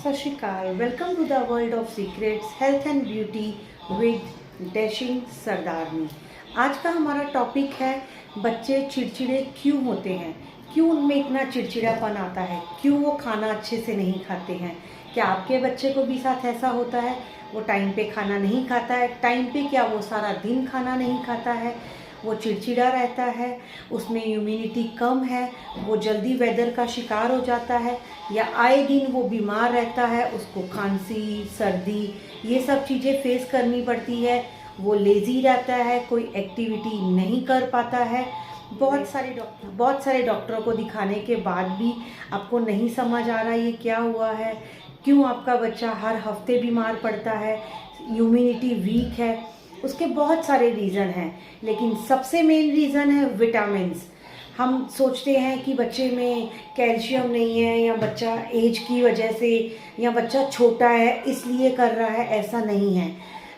सत श्री अकाल। Welcome to the world of secrets health and beauty with dashing Sardarni. आज का हमारा टॉपिक है बच्चे चिड़चिड़े क्यों होते हैं, क्यों उनमें इतना चिड़चिड़ापन आता है, क्यों वो खाना अच्छे से नहीं खाते हैं। क्या आपके बच्चे को भी साथ ऐसा होता है? वो टाइम पे खाना नहीं खाता है, टाइम पे क्या वो सारा दिन खाना नहीं खाता है, वो चिड़चिड़ा रहता है, उसमें इम्यूनिटी कम है, वो जल्दी वेदर का शिकार हो जाता है, या आए दिन वो बीमार रहता है, उसको खांसी सर्दी ये सब चीज़ें फेस करनी पड़ती है, वो लेज़ी रहता है, कोई एक्टिविटी नहीं कर पाता है। बहुत सारे डॉक्टरों को दिखाने के बाद भी आपको नहीं समझ आ रहा ये क्या हुआ है, क्यों आपका बच्चा हर हफ्ते बीमार पड़ता है, इम्यूनिटी वीक है। उसके बहुत सारे रीज़न हैं, लेकिन सबसे मेन रीज़न है विटामिन्स। हम सोचते हैं कि बच्चे में कैल्शियम नहीं है, या बच्चा एज की वजह से, या बच्चा छोटा है इसलिए कर रहा है, ऐसा नहीं है।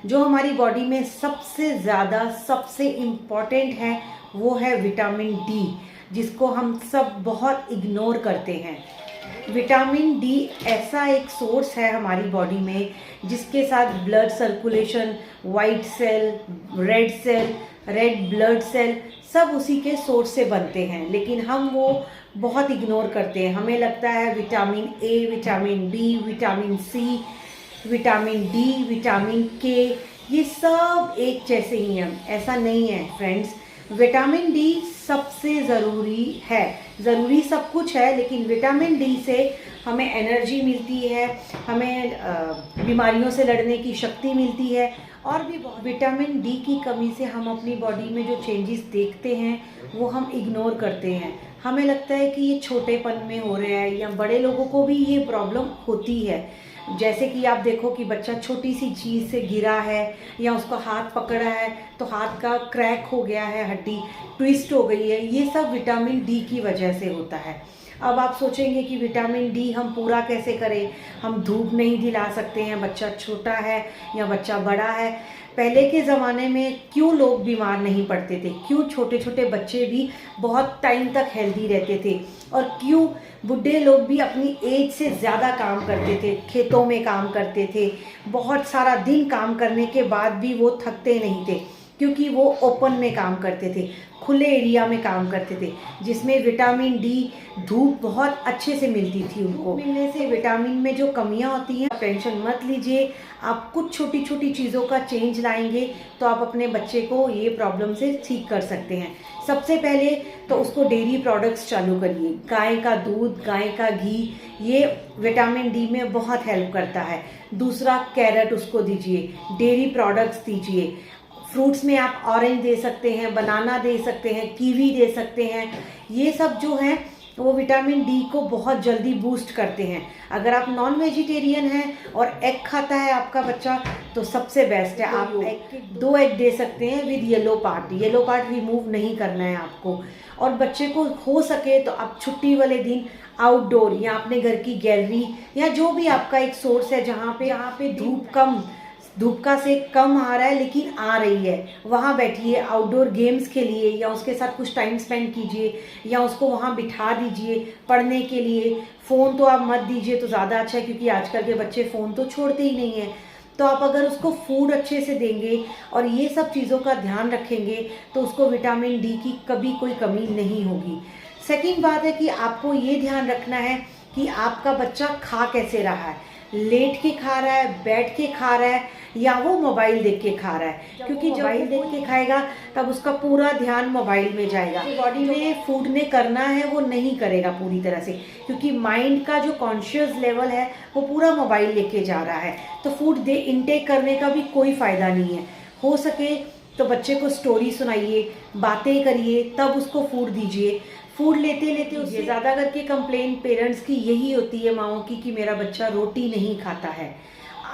जो हमारी बॉडी में सबसे ज़्यादा सबसे इम्पॉर्टेंट है वो है विटामिन डी, जिसको हम सब बहुत इग्नोर करते हैं। विटामिन डी ऐसा एक सोर्स है हमारी बॉडी में जिसके साथ blood circulation, white cell, red blood cell सब उसी के सोर्स से बनते हैं, लेकिन हम वो बहुत इग्नोर करते हैं। हमें लगता है vitamin A, vitamin B, vitamin C, vitamin D, vitamin K ये सब एक जैसे ही हैं। ऐसा नहीं है फ्रेंड्स। विटामिन डी सबसे ज़रूरी है। ज़रूरी सब कुछ है, लेकिन विटामिन डी से हमें एनर्जी मिलती है, हमें बीमारियों से लड़ने की शक्ति मिलती है, और भी विटामिन डी की कमी से हम अपनी बॉडी में जो चेंजेस देखते हैं वो हम इग्नोर करते हैं। हमें लगता है कि ये छोटेपन में हो रहा है, या बड़े लोगों को भी ये प्रॉब्लम होती है। जैसे कि आप देखो कि बच्चा छोटी सी चीज़ से गिरा है, या उसका हाथ पकड़ा है तो हाथ का क्रैक हो गया है, हड्डी ट्विस्ट हो गई है, ये सब विटामिन डी की वजह से होता है। अब आप सोचेंगे कि विटामिन डी हम पूरा कैसे करें, हम धूप नहीं दिला सकते हैं, बच्चा छोटा है या बच्चा बड़ा है। पहले के ज़माने में क्यों लोग बीमार नहीं पड़ते थे, क्यों छोटे छोटे बच्चे भी बहुत टाइम तक हेल्दी रहते थे, और क्यों बुढ़े लोग भी अपनी एज से ज़्यादा काम करते थे, खेतों में काम करते थे, बहुत सारा दिन काम करने के बाद भी वो थकते नहीं थे, क्योंकि वो ओपन में काम करते थे, खुले एरिया में काम करते थे, जिसमें विटामिन डी धूप बहुत अच्छे से मिलती थी उनको। मिलने से विटामिन में जो कमियां होती हैं, टेंशन मत लीजिए। आप कुछ छोटी छोटी चीज़ों का चेंज लाएंगे तो आप अपने बच्चे को ये प्रॉब्लम से ठीक कर सकते हैं। सबसे पहले तो उसको डेयरी प्रोडक्ट्स चालू करिए। गाय का दूध, गाय का घी, ये विटामिन डी में बहुत हेल्प करता है। दूसरा, कैरेट उसको दीजिए, डेयरी प्रोडक्ट्स दीजिए। फ्रूट्स में आप ऑरेंज दे सकते हैं, बनाना दे सकते हैं, कीवी दे सकते हैं। ये सब जो हैं वो विटामिन डी को बहुत जल्दी बूस्ट करते हैं। अगर आप नॉन वेजिटेरियन हैं और एग खाता है आपका बच्चा, तो सबसे बेस्ट है आप दो एग दे सकते हैं विद येलो पार्ट रिमूव नहीं करना है आपको। और बच्चे को हो सके तो आप छुट्टी वाले दिन आउटडोर या अपने घर की गैलरी, या जो भी आपका एक सोर्स है जहाँ पे धूप का सेक कम आ रहा है लेकिन आ रही है, वहाँ बैठिए, आउटडोर गेम्स खेलिए, या उसके साथ कुछ टाइम स्पेंड कीजिए, या उसको वहाँ बिठा दीजिए पढ़ने के लिए। फ़ोन तो आप मत दीजिए तो ज़्यादा अच्छा है, क्योंकि आजकल के बच्चे फ़ोन तो छोड़ते ही नहीं हैं। तो आप अगर उसको फूड अच्छे से देंगे और ये सब चीज़ों का ध्यान रखेंगे तो उसको विटामिन डी की कभी कोई कमी नहीं होगी। सेकेंड बात है कि आपको ये ध्यान रखना है कि आपका बच्चा खा कैसे रहा है, लेट के खा रहा है, बैठ के खा रहा है, या वो मोबाइल देख के खा रहा है। क्योंकि जब मोबाइल देख के खाएगा तब उसका पूरा ध्यान मोबाइल में जाएगा। बॉडी में फूड ने करना है वो नहीं करेगा पूरी तरह से, क्योंकि माइंड का जो कॉन्शियस लेवल है वो पूरा मोबाइल लेके जा रहा है। तो फूड इनटेक करने का भी कोई फ़ायदा नहीं है। हो सके तो बच्चे को स्टोरी सुनाइए, बातें करिए, तब उसको फूड दीजिए। फूड लेते लेते उससे ज़्यादा करके कंप्लेन पेरेंट्स की यही होती है, माओं की, कि मेरा बच्चा रोटी नहीं खाता है।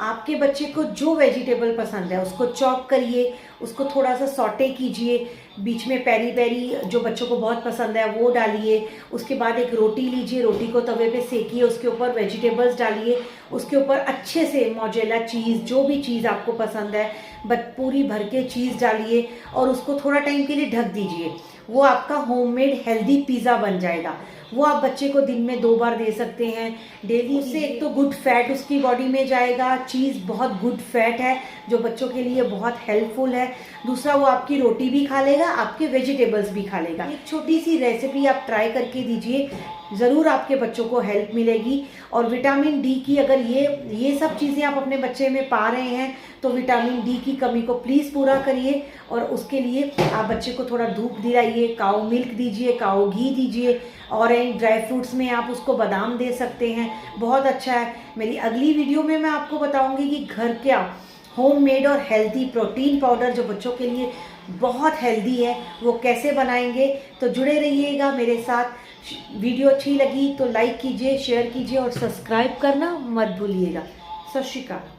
आपके बच्चे को जो वेजिटेबल पसंद है उसको चॉप करिए, उसको थोड़ा सा सॉटे कीजिए, बीच में पेरी पेरी जो बच्चों को बहुत पसंद है वो डालिए। उसके बाद एक रोटी लीजिए, रोटी को तवे पे सेकिए, उसके ऊपर वेजिटेबल्स डालिए, उसके ऊपर अच्छे से मोज़रेला चीज़, जो भी चीज़ आपको पसंद है पूरी भर के चीज़ डालिए, और उसको थोड़ा टाइम के लिए ढक दीजिए। वो आपका होममेड हेल्दी पिज़्ज़ा बन जाएगा। वो आप बच्चे को दिन में 2 बार दे सकते हैं डेली। उससे एक तो गुड फैट उसकी बॉडी में जाएगा, चीज़ बहुत गुड फैट है जो बच्चों के लिए बहुत हेल्पफुल है। दूसरा, वो आपकी रोटी भी खा लेगा, आपके वेजिटेबल्स भी खा लेगा। एक छोटी सी रेसिपी आप ट्राई करके दीजिए, ज़रूर आपके बच्चों को हेल्प मिलेगी। और विटामिन डी की, अगर ये सब चीज़ें आप अपने बच्चे में पा रहे हैं तो विटामिन डी की कमी को प्लीज़ पूरा करिए। और उसके लिए आप बच्चे को थोड़ा धूप दिलाइए, काऊ मिल्क दीजिए, काऊ घी दीजिए, ऑरेंज ड्राई फ्रूट्स में आप उसको बादाम दे सकते हैं, बहुत अच्छा है। मेरी अगली वीडियो में मैं आपको बताऊंगी कि घर क्या होममेड और हेल्दी प्रोटीन पाउडर जो बच्चों के लिए बहुत हेल्दी है वो कैसे बनाएंगे। तो जुड़े रहिएगा मेरे साथ। वीडियो अच्छी लगी तो लाइक कीजिए, शेयर कीजिए और सब्सक्राइब करना मत भूलिएगा। सत श्री अकाल।